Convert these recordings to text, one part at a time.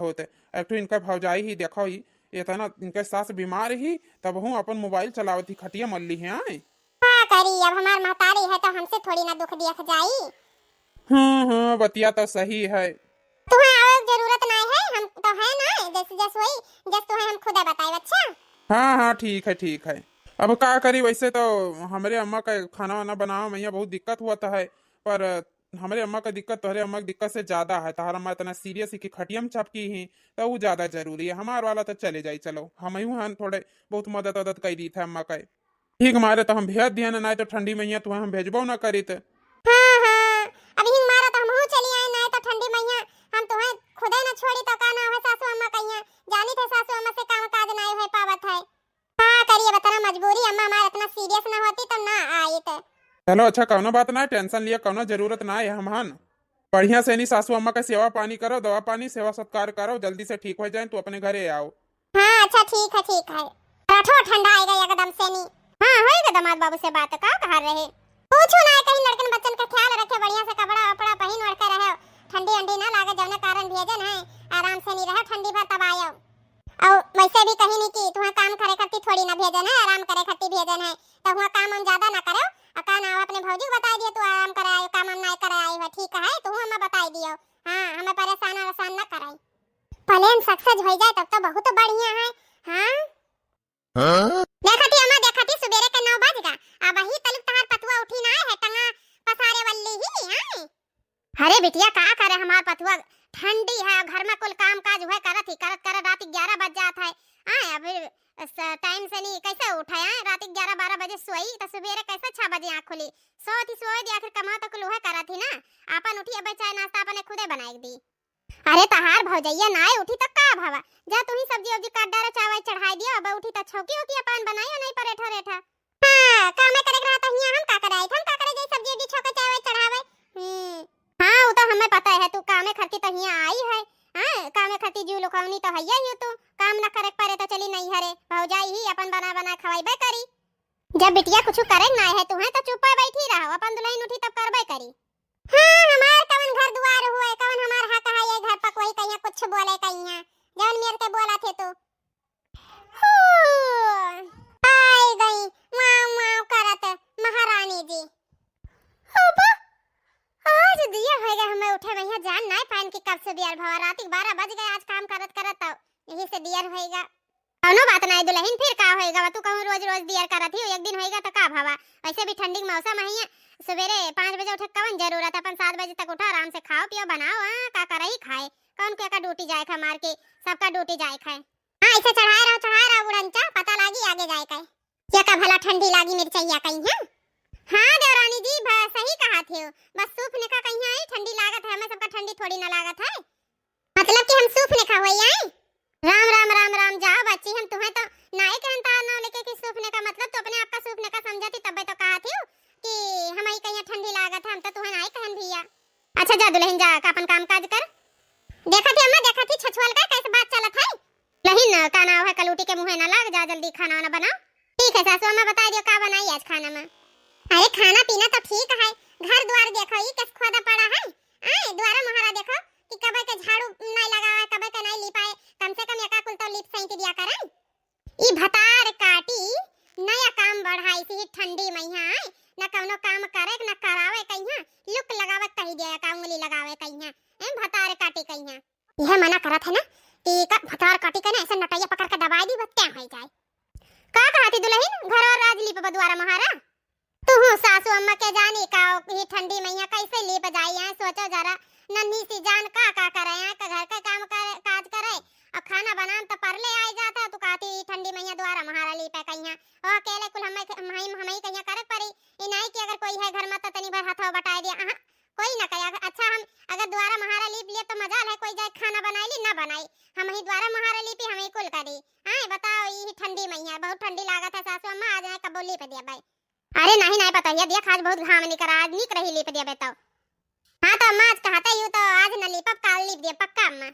होते। एक तो इनका भौजाई ही देखो ही, इतना इनके सास बीमार ही तब हूँ अपन मोबाइल चलावती खटिया मल्ली है आए। हाँ करी, अब हमार महतारी है तो हमसे थोड़ी ना दुख दिख जाई। हाँ बतिया तो सही है। तुम्हें और जरूरत नहीं है, हम तो है ना जैसे जैसे वही जैसे तुम्हें हम खुदा बताए। अच्छा हाँ हाँ ठीक है ठीक है। अब का करी, वैसे तो हमारे अम्मा का खाना वाना बनाओ मैया बहुत दिक्कत हुआ है। पर हमारे अम्मा का दिक्कत तोहरे अम्मा की दिक्कत से ज्यादा है। तहर अम्मा इतना सीरियस है कि खटियम चपकी ही, तो वो ज्यादा जरूरी है। हमार वाला तो चले जाई, चलो हम यूं हन थोड़े बहुत मदद वदद कर दी थे अम्मा का। ठीक मारे तो हम भेज दिया ना, नहीं तो ठंडी मैया तुम्हें हम भेजबो ना करी थे। हाँ हाँ, अभी हमारा तो हम चली आए ना, तो ठंडी मैया हम तुम्हें खुदे न छोड़ी तो का ना है सासू अम्मा कहिया। जानी थे सासू अम्मा से काम काज नहीं हो पावत है। हाँ करिए, बताना मजबूरी, अम्मा हमारा इतना सीरियस ना होती तो ना आई थे। चलो अच्छा, कौनो बात ना है, टेंशन लिया कौनो जरूरत ना है। हम हन बढ़िया से नहीं सासू अम्मा का सेवा पानी करो, दवा पानी सेवा सत्कार करो, जल्दी से ठीक हो जाए तो अपने घरे आओ। हाँ अच्छा ठीक है ठीक है। बैठो, ठंडा आएगा एकदम से नहीं। हाँ होएगा, दामाद बाबू से बात का कहा रहे। पूछो ना, कहीं लड़कन बच्चन का ख्याल रखे, बढ़िया से कपड़ा वपड़ा पहन ओढ़ के रहे। ठंडी अंडी ना लागे, जौने कारण भेजन है आराम से नहीं रहे ठंडी भर तब आयो। और वैसे भी कहीं नहीं की तुम्हें काम करे खातिर थोड़ी ना भेजन है, आराम करे खातिर भेजन है। तो वहाँ काम हम ज्यादा ना करो, अका ना अपने भौजी को बता दियो तू आराम करे आयो, काम हम नहीं करे आयो है, ठीक है तू हमें बता दियो। हाँ हमें परेशान वरेशान ना कराई, प्लान सक्सेस हो जाए तब तो बहुत बढ़िया है। हाँ देखती अम्मा, देखती सुबेरे के 9 बज गा, अब वही तलुक तहार पतुआ उठी ना है, टंगा पसारे वल्ली ही है। अरे बिटिया का करे हमार पतुआ, ठंडी है घर में कुल काम काज हुए करत ही करत करत रात 11 बज जात है। आए अब टाइम से नहीं कैसे उठे हैं, रात 11-12 बजे सोई तो सुबेरे कैसे 6 बजे आँख खुली। सोती सोए दी, आखिर कमा तो कुल हुए करत ही ना। आपन उठी अब चाय नाश्ता अपने खुदे बनाई दी। अरे तहार भौजैया ना उठी तक का भावा, जा तू ही सब्जी वब्जी काट डारा, चावल चढ़ाई दिया, अब उठी त छौकी होकी अपन बनाई नहीं परेठा रेठा। हां काम में करे रहता हिया, हम का कराई, हम का करे जई सब्जी वब्जी छौके चावल चढ़ावे। हां वो तो हमें पता है, तू काम में खरती त हिया आई है। हां काम में खरती जीव लोकावनी तो हैया ही, तू काम न करे परे तो चली नहीं हरे, भौजाई ही अपन बना बना खवाईबे करी। जब बिटिया कुछ करे ना है तू है तो चुप बैठी रहो, अपन दुल्हन उठी तब करबे करी। हाँ हमार कवन घर दुआर हुए, कवन हमार हा कहा ये घर पर कोई कहिया कुछ बोले कहिया, जौन मेरे के बोला थे तो आई गई माँ माँ करत महारानी जी। होबा आज दिया होएगा, हमें उठे भैया जान ना पान की कब से दिया भवा, रात 12 बज गए आज काम करत करत, तो यही से दिया होएगा। कौनो बात नहीं दुल्हन, फिर का होएगा, तू कहूं रोज रोज दिया करत ही, एक दिन होएगा तो का भवा। वैसे भी ठंडी मौसम है, सवेरे 5 बजे उठे कवन जरूरत है, अपन 7 बजे तक उठा, आराम से खाओ पियो बनाओ। हां का करई खाए, कौन के का ड्यूटी जाए खा मार के, सबका ड्यूटी जाए खाए। हां ऐसे चढ़ाए रहो उड़नचा, पता लागी आगे जाए का क्या का भला ठंडी लागी मिर्चैया कहीं है। हां देवरानी जी सही कहा थे, बस सूप ने का कहीं आई ठंडी लागत है, हमें सबका ठंडी थोड़ी ना लागत है, मतलब कि हम सूप ने खा होई आई। राम राम राम राम, जाओ बच्ची, हम तुम्हें तो नाई कहता ना लेके कि सूप ने का मतलब तो अपने आप का सूप ने का समझती, तब तो कहा थी कि हमारी कहीं ठंडी लागत है, हम तो तुम्हें नहीं कहन भैया। अच्छा जा दुल्हन जा का अपन काम काज कर। देखा थी अम्मा, देखा थी छछुआल का कैसे बात चलत है। लहिन का ना है कलूटी के मुंह ना लग, जा जल्दी खाना वाना बना। ठीक है सासू अम्मा बता दियो का बनाई आज खाना में। अरे खाना पीना तो ठीक है, घर द्वार देखो ये किस खोदा पड़ा है। आए द्वारा महारा देखो कि कबे के झाड़ू नहीं लगा है, कबे के नहीं लिपाए, कम से कम एका कुल तो लिप सही दिया करे। ई भतार काटी नया काम बढ़ाई सी ठंडी मैया, ना कौनो काम करे ना करावे कहिया, लुक लगावे कही दिया का उंगली लगावे कहिया, ए भतार काटी कहिया। यह मना करत है ना कि का भतार काटी के ना ऐसे नटैया पकड़ के दबाई दी बत्ते हो जाए। का कहती दुल्हन घर और राज लीप बदवारा महारा, तू हो सासू अम्मा के जानी का ये ठंडी मैया कैसे लीप जाई है, सोचो जरा नन्ही सी जान का करे है, का घर का काम करे काज करे और खाना बनान तो परले आई जाता, तू कहती ठंडी मैया द्वारा महारा लीपे कहिया, और अकेले कुल हमें कहिया करे परी। ई नहीं कि अगर कोई है घर में तो तनी भर हाथों बटाई दिया, कोई ना कहे। अच्छा हम अगर द्वारा महारा लीप लिए तो मजाल है, कोई जाए खाना बनाई ली ना बनाई, हम ही द्वारा महारा लीपी हम ही कुल करी। हां बताओ ये ठंडी मैया बहुत ठंडी लागत है, सासू अम्मा आज है कब लीप दिया भाई। अरे नहीं नहीं पता ये दिया खास बहुत घाम निकल आज निक रही लीप दिया बताओ। हां तो अम्मा आज कहता ही तो आज न लीप काल लीप दिया पक्का अम्मा।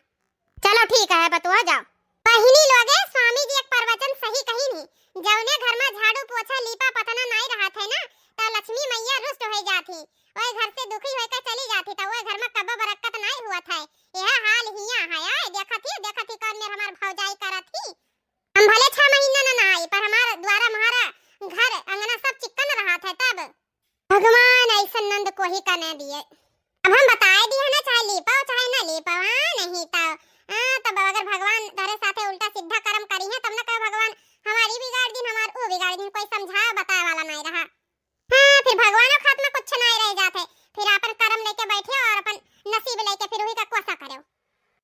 चलो ठीक है बतुआ जाओ। पहिनी लोगे स्वामी जी एक प्रवचन सही कही नहीं, जौने घर में झाड़ू पोछा लीपा पतना नहीं रहा थे ना, तो लक्ष्मी मैया रुष्ट हो जाती, ओए घर से दुखी होकर चली जाती, तो ओए घर में कब बरकत नहीं हुआ था। यह हाल हिया है। आए देखा थी कौन मेरे हमार भौजाई करत थी। हम भले 6 महीना ना आई, पर हमारा द्वारा हमारा घर अंगना सब चिकन रहा था। तब भगवान ऐसा नंद को ही करने दिए। अब हम बताए दिए ना, चाहे ले पाओ चाहे ना ले पाओ। नहीं तब अगर भगवान तारे साथे उल्टा सीधा कर्म करी है, तब ना कहे भगवान हमारी बिगाड़ दिन, हमार ओ बिगाड़ दिन, कोई समझा बताए वाला नहीं रहा। फिर भगवानों खात में कुछ नहीं रह जाते, फिर अपन कर्म लेके बैठे और अपन नसीब लेके फिर वही का कोसा करो।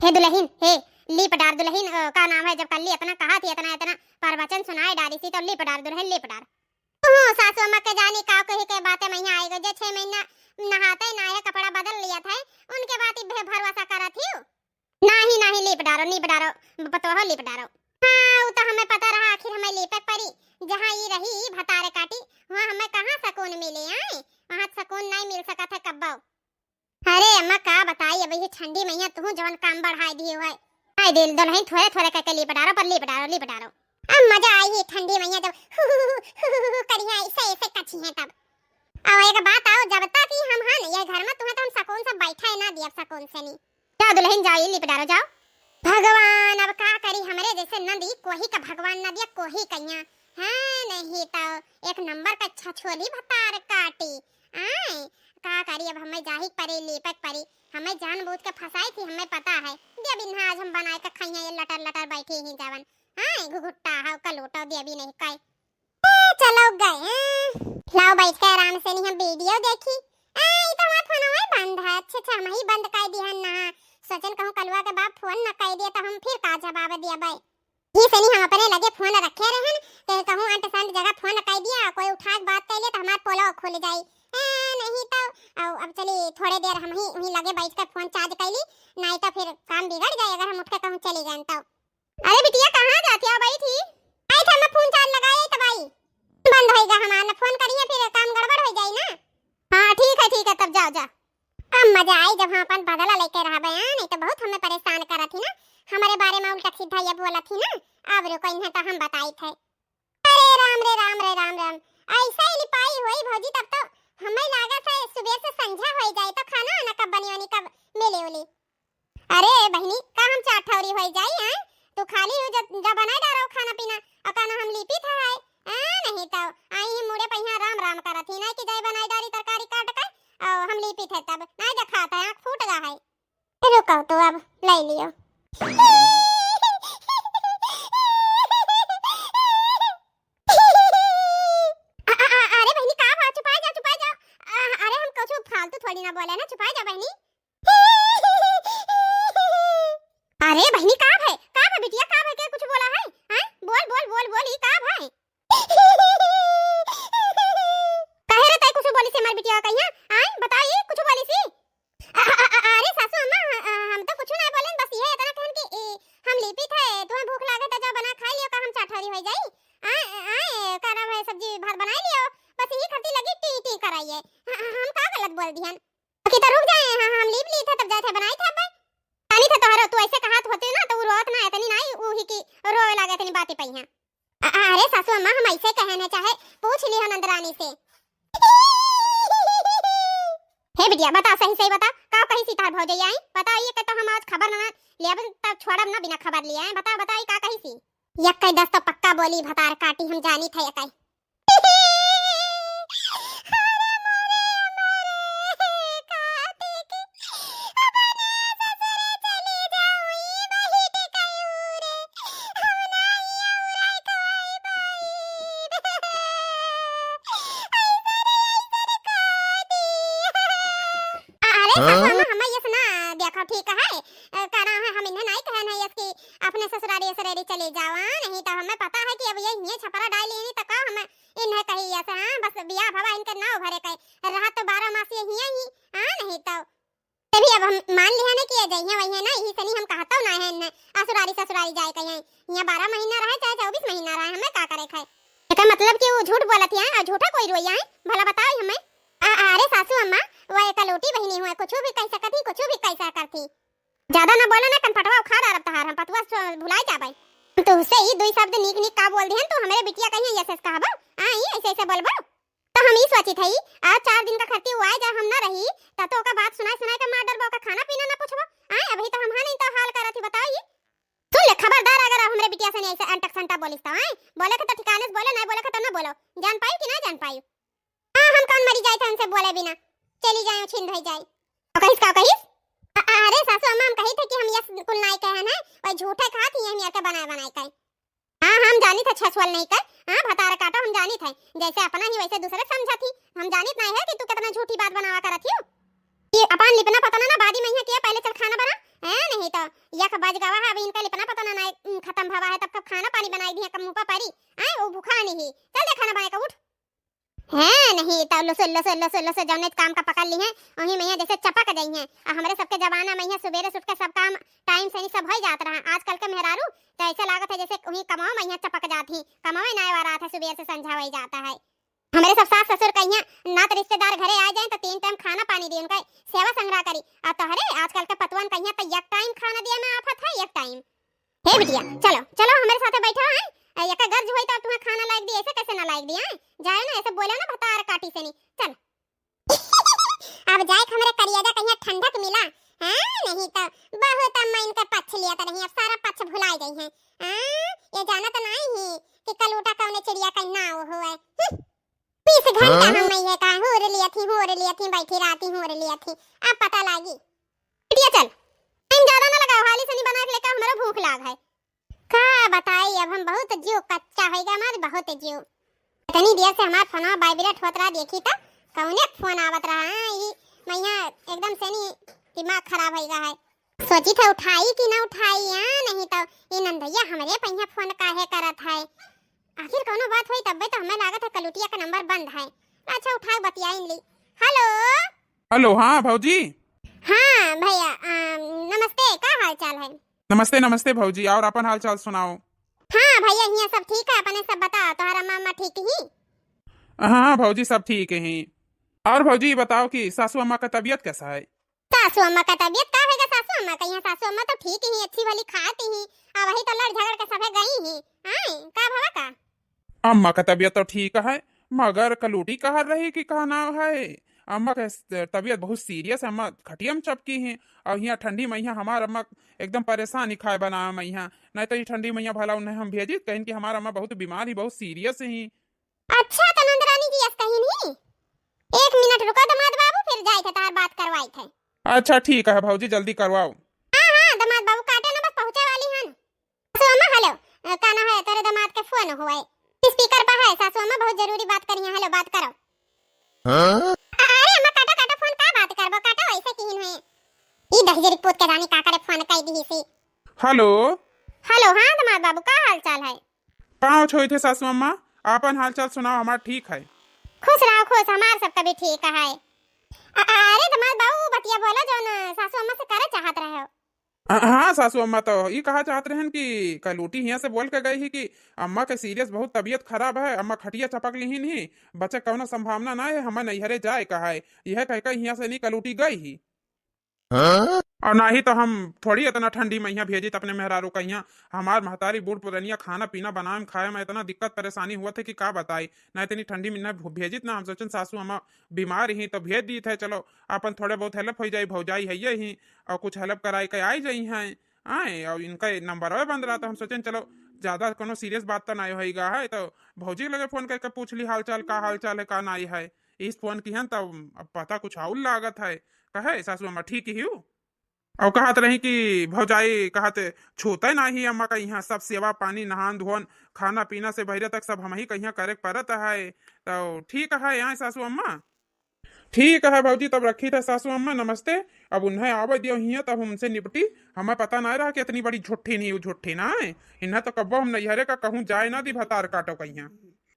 हे दुल्हन, हे लीप डार दुल्हन का नाम है। जब कल इतना कहा थी, इतना प्रवचन सुनाए डारी थी, तो लीप डार दुल्हन लीप डार। सासू अम्मा के जानी का कही के बातें मैया आई गई। जो 6 महीना नहाते ना कपड़ा बदल लिया था, उनके बात भरोसा करा थी। नहीं लीप डारो पतोह लीप डारो। हाँ, तो हमें पता रहा, आखिर हमें लीपे परी। जहाँ ये रही भतारे काटी, वहाँ हमें कहाँ सकून मिले। आए वहाँ सकून नहीं मिल सका था कब्बो। अरे अम्मा का बताई, अब ये ठंडी मैया तू जवन काम बढ़ाई दी है। आई दिल दुल्हन थोड़े थोड़े करके लीप डारो। अब मजा आई है ठंडी मैया जब करिया ऐसे कची है तब। अब एक बात आओ, जब तक हम हैं ये घर में, तुम्हें तो हम सकून से बैठा है ना दिया सकून से नहीं। जाओ दुल्हन जाओ, लीप डारो जाओ। भगवान अब का करी, हमरे जैसे नंदी कोही का भगवान न दिया, कोही कन्या है नहीं तो एक नंबर का छछोली भतार काटी। आए का करी, अब हमें जाही परी लीपक परी। हमें जानबूझ के फंसाई थी, हमें पता है। दे बिन्हा आज हम बनाए के खाइया, ये लटर बैठे ही जवन। हां घुघुट्टा हाउ का लोटा दे भी नहीं काय। चलो गए, लाओ बैठ के आराम से नहीं हम वीडियो देखी। ई तो हाथ फोन में बंद है। अच्छा हम ही बंद कर दिया ना। सोचन कहूं कलवा के बाप फोन न कर दिया, तो हम फिर का जवाब दिया भाई। ही से नहीं हम अपने लगे फोन रखे रहन, तो कहूं अंत संत जगह फोन कर दिया, कोई उठा के बात कर ले तो हमार पोलो खुल जाई। नहीं तो अब चली थोड़े देर हम ही लगे बैठ के फोन चार्ज कर ली, नहीं तो फिर काम बिगड़ जाए अगर हम उठ के कहूं चली गए तो। अरे बिटिया कहां जाती हो? भाई थी आई था, मैं फोन चार्ज लगाए तो भाई बंद होएगा। हमारा फोन करिए फिर काम गड़बड़ हो जाए ना। हां ठीक है तब जाओ जा। अब मजा आई जब हम अपन बदला लेके रहा बयान, नहीं तो बहुत हमें परेशान करा थी ना, हमारे बारे में उल्टा सीधा ये बोला थी ना। अब रुको इन्हें तो हम बताई थे। अरे राम रे राम ऐसा ही लिपाई हुई भौजी, तब तो हमें लगा था सुबह से संध्या हो जाए तो खाना ना कब बनी कब मिले उली। अरे बहनी का हम चाठौरी हो जाए हैं, तू खाली हो जब बनाए डारो खाना पीना और कहना हम लिपी था है। नहीं तो आई ही मुड़े पहिया राम करा थी ना कि जाए बनाए डारी तरकारी काट के और हम लिपी थे, तब ना जा खाता है, आंख फूट गया है। रुको तो अब ले लियो। अरे बहनी का बात, छुपा जाओ। अरे हम कुछ फालतू थोड़ी ना बोले ना, छुपा जा बहनी। अरे बहनी का है बिटिया, का है क्या कुछ बोला है? हैं बोल ई का है? कहे रे तय कुछ बोली से हमारी बिटिया कहिया? आय बताइए कुछ बोली सी। अरे सासू अम्मा हम तो कुछ ना बोलेन, बस ये इतना कहन कि हम लिपी थे, तुम्हें भूख लागे तो जा बना खा लियो, का हम चाठौरी हो जाई। आय का नाम है सब्जी भात बना लियो, बस यही खर्ची लगी टी कराइए। हम का गलत बोल दिहन कि तो रुक जाए। हम लिप ली थे तब जाए थे बनाई थे अब पानी थे तोहरो, तू ऐसे कहात होते ना तो रोत ना इतनी नहीं उही की रोए लागे इतनी बातें पई हैं। अरे सासू अम्मा हम ऐसे कहने चाहे पूछ लियो नंदरानी से। हे बिटिया बता, सही बता, का कही सीतार भौजाई आई बताइए के तो हम आज खबर ना लेब तब छोड़ब ना बिना खबर लिए हैं। बताई का कही सी? यक्कई 10 तो पक्का बोली भतार काटी, हम जानी थे यक्कई। हमें ये सुना देखो ठीक है, कहना है हम इन्हें नहीं कहना है कि अपने ससुरारी चले जाओ। नहीं तो हमें पता है कि अब ये छपरा डाल लेनी तो का हमें इन्हें कही ऐसा। बस बियाह भवा इनके ना भरे कहे रहा तो 12 मास ये ही। नहीं तो तभी अब हम मान लिया ना कि ये जइए वही है ना, यही सनी हम कहता ना है इन्हें ससुरारी जाए कहीं यहाँ 12 महीना रहे चाहे 24 महीना रहे, हमें का करे खाए। इसका मतलब कि वो झूठ बोलत है और झूठा कोई रोइया है, भला बताओ हमें। अरे सासू अम्मा वो एक लोटी बहनी हुए, कुछ भी कह सकती, कुछ भी कैसा करती। ज्यादा ना बोलो ना, कनपटवा उखाड़ आरब तहार हम पतवा भुलाए जाबे। तो उससे ही दुई शब्द नीक का बोल दिहन तो हमरे बिटिया कहिए ऐसे कहबो। ऐसे बोलबो तो तो हम ही सोची थई आज 4 दिन का खर्ची हुआ है जब हम ना रही तो का बात सुनाई के मार डरबो का खाना पीना ना पूछबो। आए अभी तो हम नहीं तो हाल करत ही बताओ ये। सुन ले खबरदार अगर हमरे बिटिया से नहीं ऐसे अंटक संटा बोलिस तो आए बोले के तो ठिकाने से बोले नहीं बोले के तो ना बोलो। जान पाई कि ना जान पाई? हां हम कौन मरी जाए थे हमसे बोले बिना चली जाए छिन धई जाए। का कहिस अरे सासू अम्मा हम कही थे कि हम ये कुल नहीं कहन है और झूठे खाती है हम यार के बनाए कहे। हां हम जानी थे छसवल नहीं कर। हां भतार काटो हम जानी थे जैसे अपना ही वैसे दूसरे समझा थी। हम जानित नहीं है कि तू कितना झूठी बात बनावा करत ही। ये अपन लिपना पता ना बादी में किया पहले चल खाना बना है नहीं तो या का बाज गावा है अभी इनका लिपना पता ना खत्म भवा है तब कब खाना पानी बनाई दी है कब मुंह पर पड़ी आए वो भूखा नहीं चल दे खाना बनाए का उठ है नहीं तो लसो जौने काम का पकड़ ली है वही में जैसे चपक गई है। हमारे सबके जमाना में सुबेरे सुट के सब काम टाइम से सब हो जात रहा। आजकल के मेहरारू तो ऐसा लागत है जैसे वही कमाओ में चपक जाती कमाओ ना आ रहा था सुबह से संझा हो जाता है। हमारे सब सास ससुर कहिया ना तो रिश्तेदार घरे आ जाए तो 3 टाइम खाना पानी दी उनका सेवा संग्रह करी और तोहरे आजकल के पतवन कहिया तो एक टाइम खाना दिया में आफत है एक टाइम। हे बिटिया चलो चलो हमारे साथ बैठो है एक गर्ज होई तो तुम्हें खाना लायक दी ऐसे कैसे ना लायक दी है जाए ना ऐसे बोलो ना भतार काटी से नहीं चल अब जाए हमरे करियाजा कहिया ठंडक मिला हां नहीं तो बहुत अम्मा इनका पक्ष लिया तो नहीं अब सारा पक्ष भुला गई है। हां ये जाना तो नहीं ही कि कल उठा कौने चिड़िया का नाव हुआ 20 घंटा हम ये का हो रही थी बैठी राती हो रही थी अब पता लागी। बिटिया चल टाइम ज्यादा ना लगाओ हाली से नहीं बना के लेकर हमारा भूख लाग है का बताई अब हम बहुत जीव कच्चा होएगा हमारे बहुत जीव इतनी देर से हमारा फोन वाइब्रेट होत रहा देखी तो कौने फोन आवत रहा ई मैया एकदम से नहीं दिमाग खराब होएगा है सोची था उठाई कि ना उठाई नहीं तो ये नंदैया हमारे पहिया फोन काहे करत है आखिर कोनो बात हुई तब तो हमें लागत है कलुटिया का नंबर बंद है। अच्छा उठाओ बतियाइन ली। हेलो हेलो हाँ भौजी। हाँ भैया नमस्ते का हाल चाल है? नमस्ते नमस्ते भौजी और अपन हाल चाल सुनाओ। हाँ भैया यहाँ सब ठीक है अपने सब बता तुम्हारा मामा ठीक ही? हाँ भौजी सब ठीक है। और भौजी बताओ कि सासू अम्मा का तबीयत कैसा है? सासू अम्मा का तबीयत का होगा सासू अम्मा का यहाँ सासू अम्मा तो ठीक ही अच्छी वाली खाती ही अब वही तो लड़ झगड़ के सबे गई ही हां का भवा का अम्मा का तबीयत तो ठीक है मगर कलूटी कह रही कि कहा नाम है अम्मा का तबीयत बहुत सीरियस है। अम्मा खटिया में चपकी है और यहाँ ठंडी मैया हमार अम्मा एकदम परेशान ही खाए बना मैया नहीं तो ये ठंडी मैया भला उन्हें हम भेजी कहें कि हमारा अम्मा बहुत बीमार ही बहुत सीरियस ही। अच्छा तो नंदरानी जी ऐसा कहीं नहीं 1 मिनट रुको दामाद बाबू फिर जाए थे तार बात करवाई थे। अच्छा ठीक है भौजी जल्दी करवाओ। हां दामाद बाबू काटे ना बस पहुंचे वाली हन। सासू अम्मा हेलो काना है तेरे दामाद के फोन हुआ है स्पीकर पर है सासू अम्मा बहुत जरूरी बात करी है हेलो बात करो। हां अरे अम्मा काटा काटा फोन का बात करबो काटा वैसे किहिन है ई दहजरी पोत के रानी का करे फोन कई दी सी। हेलो हेलो हां दामाद बाबू का हाल चाल है? कहाँ छोई थे सासू अम्मा अपन हाल चाल सुनाओ हमारा ठीक है। खुश रहो खुश हमार सबका भी ठीक है। अरे दामाद बाबू बतिया बोलो जो सासू अम्मा से करे चाहत रहे हो? हाँ सासू अम्मा तो ये कहा चाहते रहन कि कलूटी यहाँ से बोल के गई ही कि अम्मा के सीरियस बहुत तबीयत खराब है अम्मा खटिया चपक ली ही बच्चे कौनो संभावना ना है हमें नैहरे जाए कहा है यह कह कर यहाँ से नहीं कलूटी गई ही। और ना ही तो हम थोड़ी इतना ठंडी में यहाँ भेजी अपने मेहरारू का यहाँ हमार महतारी बूढ़ पुरनिया खाना पीना बनाए खाए में इतना दिक्कत परेशानी हुआ थे कि का बताई ना इतनी ठंडी में ना भेजी ना हम सोचन सासू अम्मा बीमार ही तो भेज दी थे चलो अपन थोड़े बहुत हेल्प हो जाए भौजाई है ये ही और कुछ हेल्प कराई के आई जाई हैं आए और इनका नंबर बंद रहा तो हम सोचें चलो ज्यादा कोनो सीरियस बात तो नहीं होगा है तो भौजी लगे फोन करके पूछ ली हाल चाल है का नहीं है इस फोन की है तब पता कुछ और लागत है कहे सासू अम्मा ठीक ही हूँ और कहत रही कि भौजाई कहते छूते ना ही अम्मा का यहाँ सब सेवा पानी नहान धोन खाना पीना से बहरे तक सब हम ही कहीं करे पड़त है तो ठीक है यहाँ सासू अम्मा ठीक है भौजी तब रखी थे सासू अम्मा नमस्ते अब उन्हें आवे दियो हिया तब हमसे निपटी हमें पता नहीं रहा कि इतनी बड़ी झुट्ठी नहीं झुट्ठी ना है इन्हें तो कब्बो हम नैहरे का कहूँ जाए ना दी भतार काटो कहीं।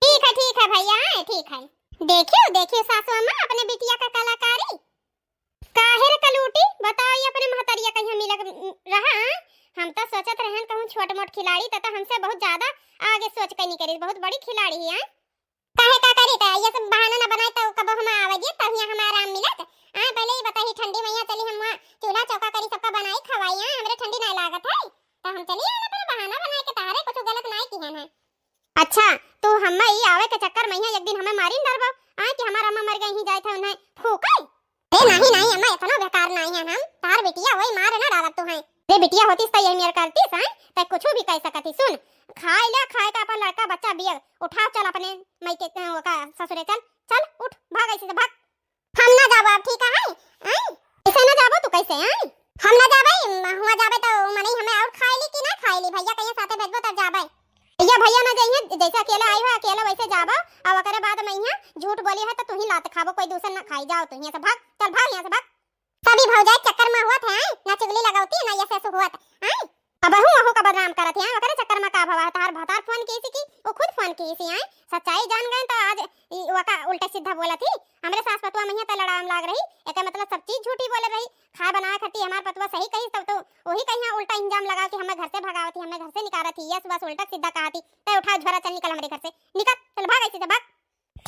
ठीक है भैया ठीक है देखियो सासू अम्मा अपने बिटिया का कलाकारी काहे रे कलूटी बताओ ये अपने महतरिया कहीं मिल रहा हम तो सोचत रहन कहूं छोट मोट खिलाड़ी तथा हमसे बहुत ज्यादा आगे सोच के नहीं करी बहुत बड़ी खिलाड़ी है काहे का करी त ये सब बहाना ना बनाई तो कब हम आवे जे तब यहां हमारा आराम मिलत पहले ही बताई ठंडी में यहाँ चली हम चूल्हा चौका करी सबका बनाई खवाई हमरे ठंडी नहीं लागत है तो हम चली आना पर बहाना बनाए के तारे कुछ गलत नहीं किहन है। अच्छा तो हम ही आवे के चक्कर में एक दिन हमें मारी डरबो आए कि हमारा अम्मा मर गई ही जाए थे उन्हें फूके। ए नहीं नहीं अम्मा इतना बेकार नहीं है हम तार बिटिया वही मार ना डालत तू है रे बिटिया होतीस त यही मेर करतीस हैं त कुछ भी कह सकती सुन खाए ले खाए का अपन लड़का बच्चा बिया उठा चल अपने मई के का ससुरे चल चल उठ भाग ऐसे से भाग हम ना जाबो अब ठीक है ऐसे ना जाबो तू कैसे हैं हम ना जाबे हुआ जाबे तो मने हमें और खाएली कि ना खाएली भैया कहिए साथे भेजबो तब जाबे भैया भैया ना जाइए जैसे अकेला आई हो अकेला वैसे जाबो अब करे बाद में यहाँ झूठ बोली है तो तू ही लात खाबो कोई दूसरा ना खाई जाओ तू यहाँ से भाग चल भाग यहाँ से भाग तभी भौजाई चक्कर में हुआ था ना चुगली लगावती ना ये ससु हुआ था अब हूं का बदनाम करत है वकरे चक्कर में का भवा तार भतार फोन की सी की वो खुद फोन की सी आई सच्चाई जान गए तो आज वका उल्टा सीधा बोला थी हमरे सास पतवा महिया त लड़ाम लाग रही एका मतलब सब चीज झूठी बोले रही खा बना खटी हमार पतवा सही कही तब तो वही कहीं उल्टा इंजाम लगा के हमें घर से भगावती हमें घर से निकाला थी यस बस उल्टा सीधा कहा थी ते उठा झोरा चल निकल हमारे घर से निकल चल भाग ऐसे से भाग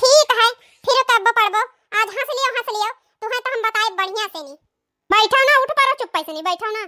ठीक है फिर तब पड़बो आज हंस लियो तुम्हें तो हम बताए बढ़िया से नहीं बैठो ना उठ पारो चुप पैसे नहीं बैठो ना